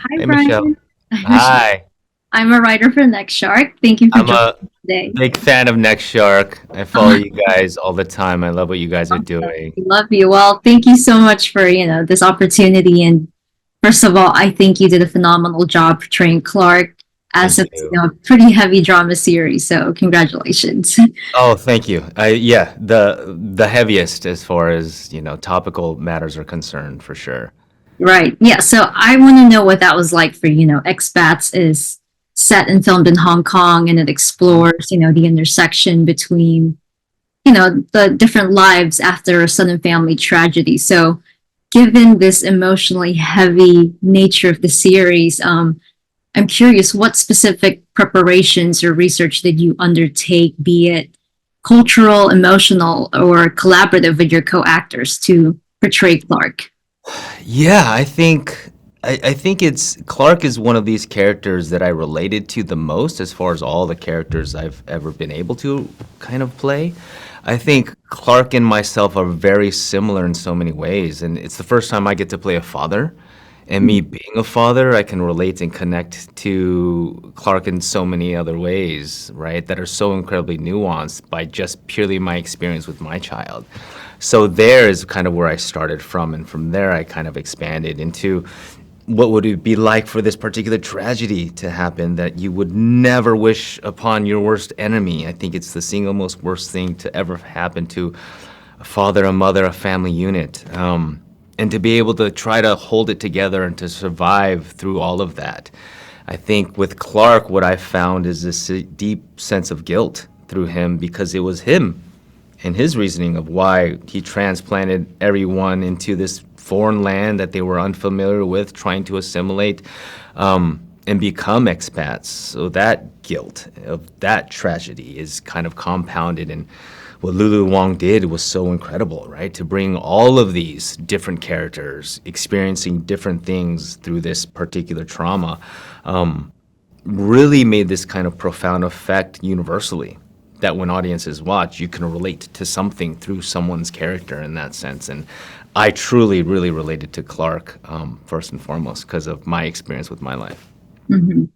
Hi, Hey, Michelle. Brian. I'm Michelle. Hi. I'm a writer for NextShark. Thank you for I'm joining a today. big fan of NextShark. I follow Oh, you guys all the time. I love what you guys are I doing. love you. Well, thank you so much for this opportunity. And first of all, I think you did a phenomenal job portraying Clarke as Thank a you. a pretty heavy drama series. So congratulations. Oh, thank you. Yeah, the heaviest as far as, topical matters are concerned, for sure. Right. Yeah. So I want to know what that was like for Expats is set and filmed in Hong Kong, and it Mhm. explores the intersection between the different lives after a sudden family tragedy. So, given this emotionally heavy nature of the series, I'm curious what specific preparations or research did you undertake, be it cultural, emotional, or collaborative with your co-actors to portray Clarke? Yeah, I think it's Clark is one of these characters that I related to the most as far as all the characters I've ever been able to kind of play. I think Clark and myself are very similar in so many ways, and it's the first time I get to play a father. And me being a father, I can relate and connect to Clark in so many other ways, right? That are so incredibly nuanced by just purely my experience with my child. So there is kind of where I started from, and from there I kind of expanded into what would it be like for this particular tragedy to happen that you would never wish upon your worst enemy. I think it's the single most worst thing to ever happen to a father, a mother, a family unit. And to be able to try to hold it together and to survive through all of that. I think with Clark, what I found is this deep sense of guilt through him because it was him and his reasoning of why he transplanted everyone into this foreign land that they were unfamiliar with, trying to assimilate and become expats. So that guilt of that tragedy is kind of compounded. And what Lulu Wang did was so incredible, right? To bring all of these different characters experiencing different things through this particular trauma really made this kind of profound effect universally that when audiences watch, you can relate to something through someone's character in that sense. And I truly, really related to Clark first and foremost because of my experience with my life. Mhm.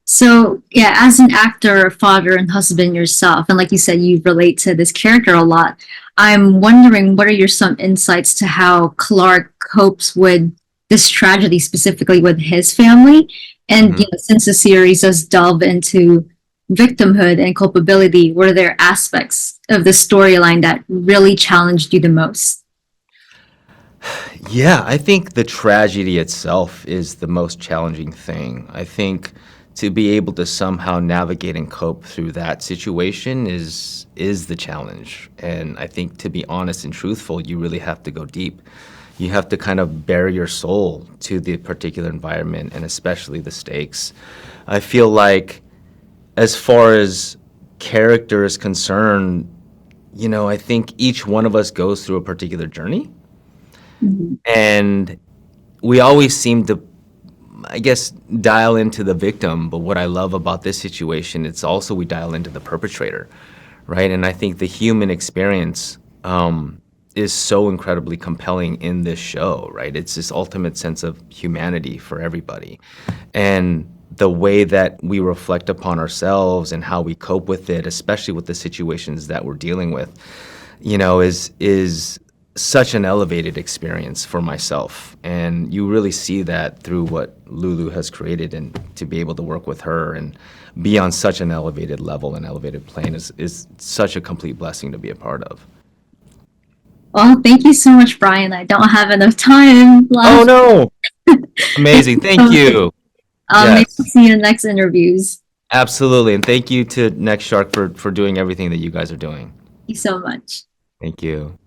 So, yeah, as an actor, father, and husband yourself, and like you said, you relate to this character a lot. I'm wondering what are your some insights to how Clark copes with this tragedy, specifically with his family? And Mhm. since the series does delve into victimhood and culpability, were there aspects of the storyline that really challenged you the most? Yeah, I think the tragedy itself is the most challenging thing. I think to be able to somehow navigate and cope through that situation is the challenge. And I think to be honest and truthful, you really have to go deep. You have to kind of bare your soul to the particular environment and especially the stakes. I feel like as far as character is concerned, I think each one of us goes through a particular journey. Mhm. And we always seem to, I guess, dial into the victim. But what I love about this situation, it's also we dial into the perpetrator, right? And I think the human experience is so incredibly compelling in this show, right? It's this ultimate sense of humanity for everybody. And the way that we reflect upon ourselves and how we cope with it, especially with the situations that we're dealing with, is such an elevated experience for myself. And you really see that through what Lulu has created, and to be able to work with her and be on such an elevated level and elevated plane is such a complete blessing to be a part of. Well, thank you so much, Brian. I don't have enough time Oh left. no! Thank Amazing. you Thank so much. you. Maybe we'll Yes, see you in the next interviews. absolutely. And thank you to NextShark for doing everything that you guys are doing. Thank you so much. Thank you.